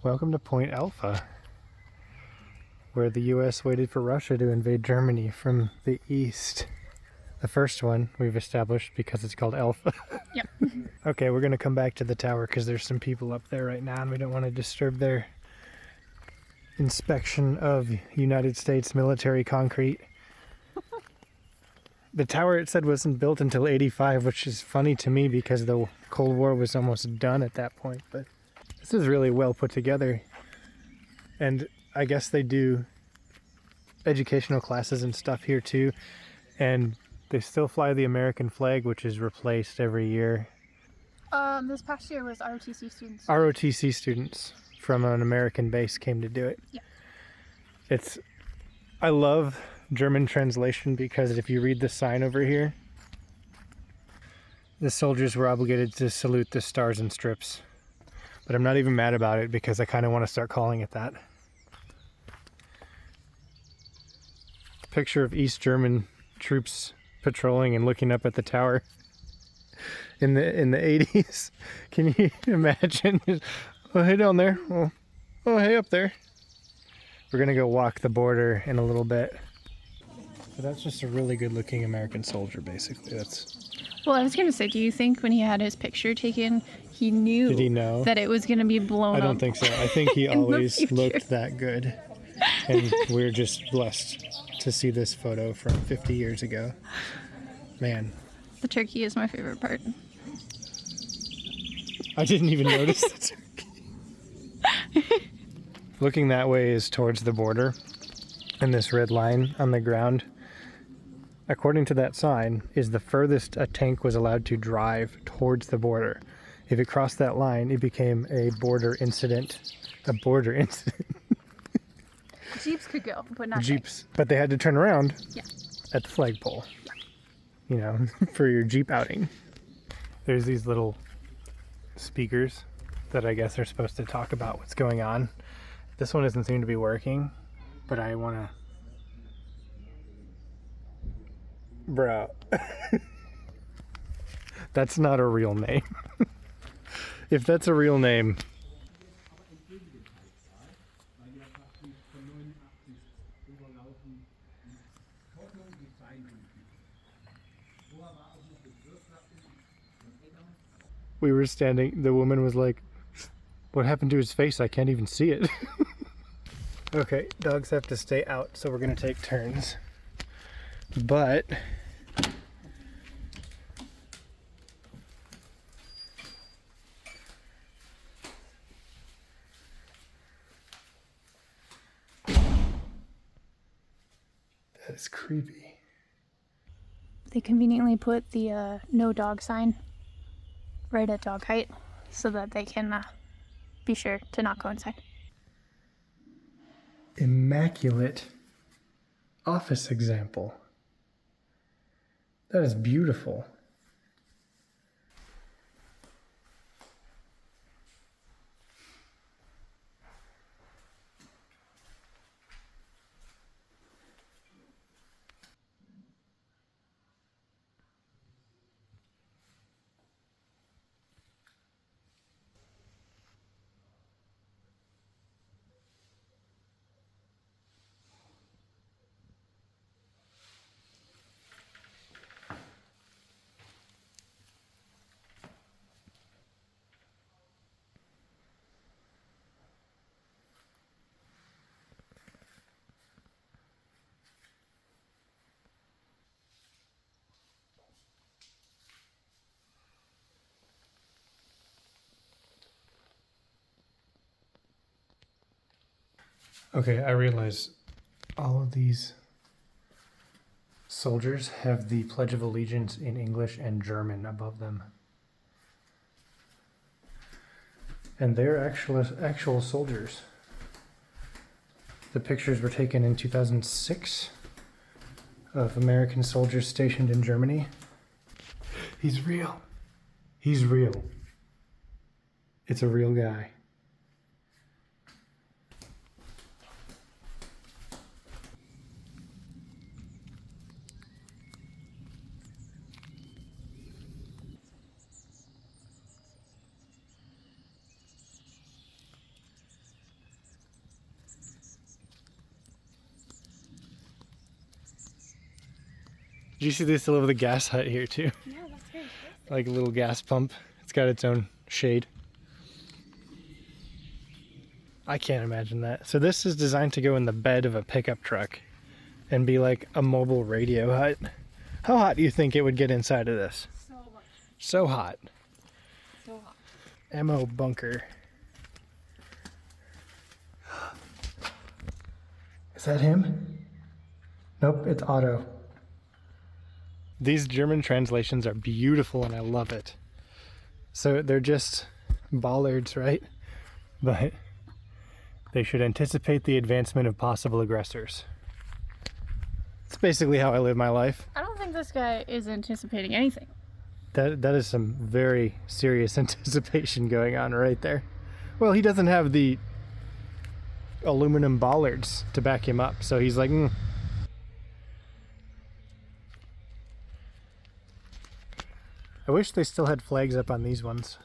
Welcome to Point Alpha, where the US waited for Russia to invade Germany from the east. The first one we've established because it's called Alpha. Yep. Okay, we're going to come back to the tower because there's some people up there right now and we don't want to disturb their inspection of United States military concrete. The tower, it said, wasn't built until '85, which is funny to me because the Cold War was almost done at that point. But this is really well put together. And I guess they do educational classes and stuff here too. And they still fly the American flag, which is replaced every year. This past year was ROTC students. ROTC students from an American base came to do it. Yeah. I love German translation because if you read the sign over here, the soldiers were obligated to salute the stars and strips. But I'm not even mad about it because I kind of want to start calling it that. Picture of East German troops patrolling and looking up at the tower in the 80s. Can you imagine? Oh, hey down there. Oh, hey up there. We're gonna go walk the border in a little bit. But that's just a really good looking American soldier, basically. Well, I was gonna say, do you think when he had his picture taken, he knew Did he know that it was gonna be blown up? I don't think so. I think he always looked that good. And we're just blessed to see this photo from 50 years ago. Man. The turkey is my favorite part. I didn't even notice the turkey. Looking that way is towards the border, and this red line on the ground, according to that sign, is the furthest a tank was allowed to drive towards the border. If it crossed that line, it became a border incident. A border incident. Jeeps could go, but not Jeeps. But they had to turn around at the flagpole. Yeah. You know, for your Jeep outing. There's these little speakers that I guess are supposed to talk about what's going on. This one doesn't seem to be working, but I want to... Bro. That's not a real name. If that's a real name... We were standing, the woman was like, what happened to his face? I can't even see it. Okay, dogs have to stay out, so we're gonna take turns. But that is creepy. They conveniently put the no dog sign right at dog height so that they can be sure to not go inside. Immaculate office example. That is beautiful. Okay, I realize all of these soldiers have the Pledge of Allegiance in English and German above them. And they're actual soldiers. The pictures were taken in 2006 of American soldiers stationed in Germany. He's real. He's real. It's a real guy. Did you see this little gas hut here too? Yeah, that's very cool. Like a little gas pump. It's got its own shade. I can't imagine that. So this is designed to go in the bed of a pickup truck and be like a mobile radio hut. How hot do you think it would get inside of this? So much. So hot. So hot. Ammo bunker. Is that him? Nope, it's Otto. These German translations are beautiful and I love it. So they're just bollards, right? But they should anticipate the advancement of possible aggressors. It's basically how I live my life. I don't think this guy is anticipating anything. That is some very serious anticipation going on right there. Well, he doesn't have the aluminum bollards to back him up, so he's like, I wish they still had flags up on these ones.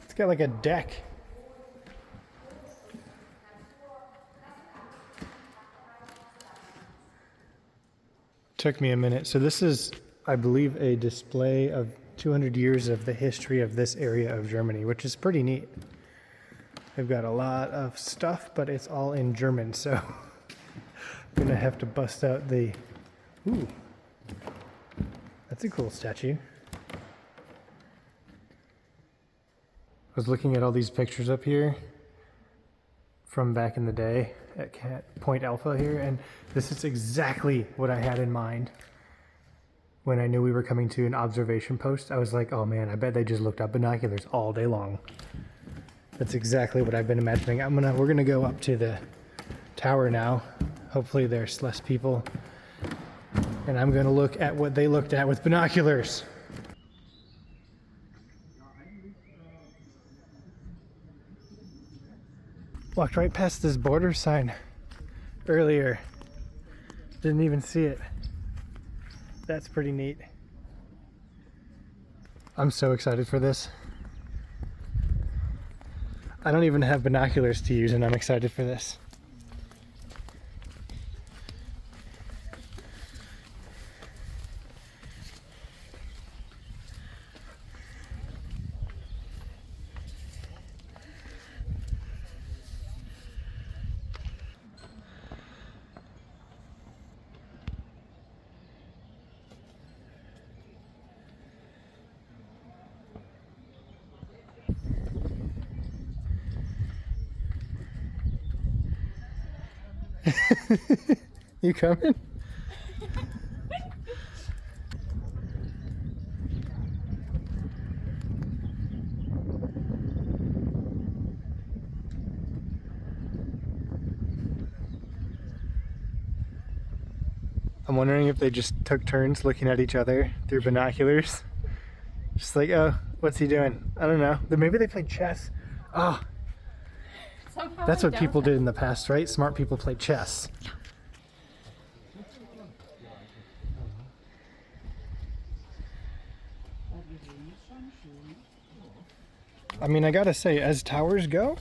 It's got like a deck. Took me a minute. So this is, I believe, a display of 200 years of the history of this area of Germany, which is pretty neat. They've got a lot of stuff, but it's all in German, so I'm gonna have to bust out the, ooh, that's a cool statue. I was looking at all these pictures up here from back in the day at Point Alpha here, and this is exactly what I had in mind when I knew we were coming to an observation post. I was like, oh man, I bet they just looked up binoculars all day long. That's exactly what I've been imagining. We're gonna go up to the tower now. Hopefully there's less people. And I'm gonna look at what they looked at with binoculars. Walked right past this border sign earlier. Didn't even see it. That's pretty neat. I'm so excited for this. I don't even have binoculars to use and I'm excited for this. You coming? I'm wondering if they just took turns looking at each other through binoculars. Just like, oh, what's he doing? I don't know. Maybe they played chess. Oh, Somehow that's what people did in the past, right? Smart people played chess. I mean, I gotta say, as towers go,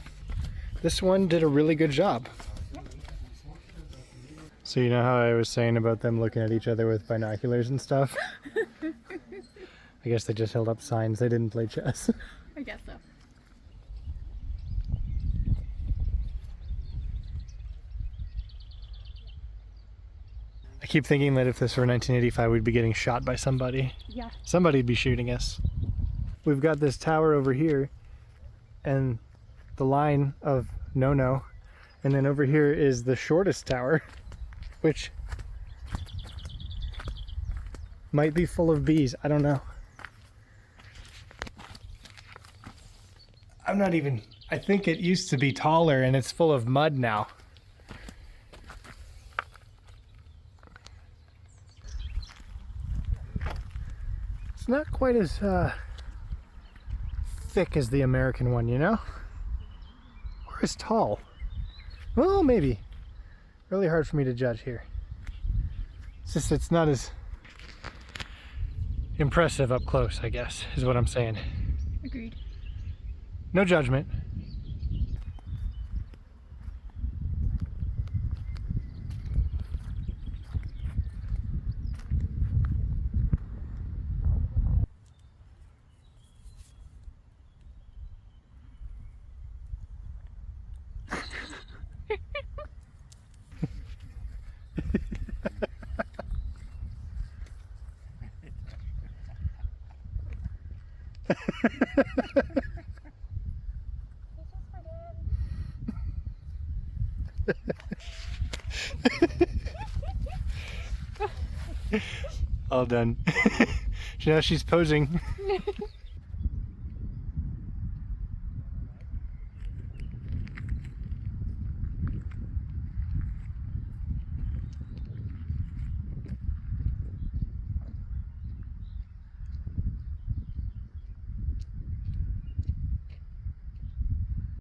this one did a really good job. So you know how I was saying about them looking at each other with binoculars and stuff? I guess they just held up signs. They didn't play chess. I guess so. I keep thinking that if this were 1985, we'd be getting shot by somebody. Yeah. Somebody'd be shooting us. We've got this tower over here and the line of no, and then over here is the shortest tower, which might be full of bees. I don't know. I think it used to be taller and it's full of mud now. It's not quite as thick as the American one, you know? Or as tall. Well, maybe. Really hard for me to judge here. It's just, it's not as impressive up close, I guess, is what I'm saying. Agreed. No judgment. All done. Now she's posing.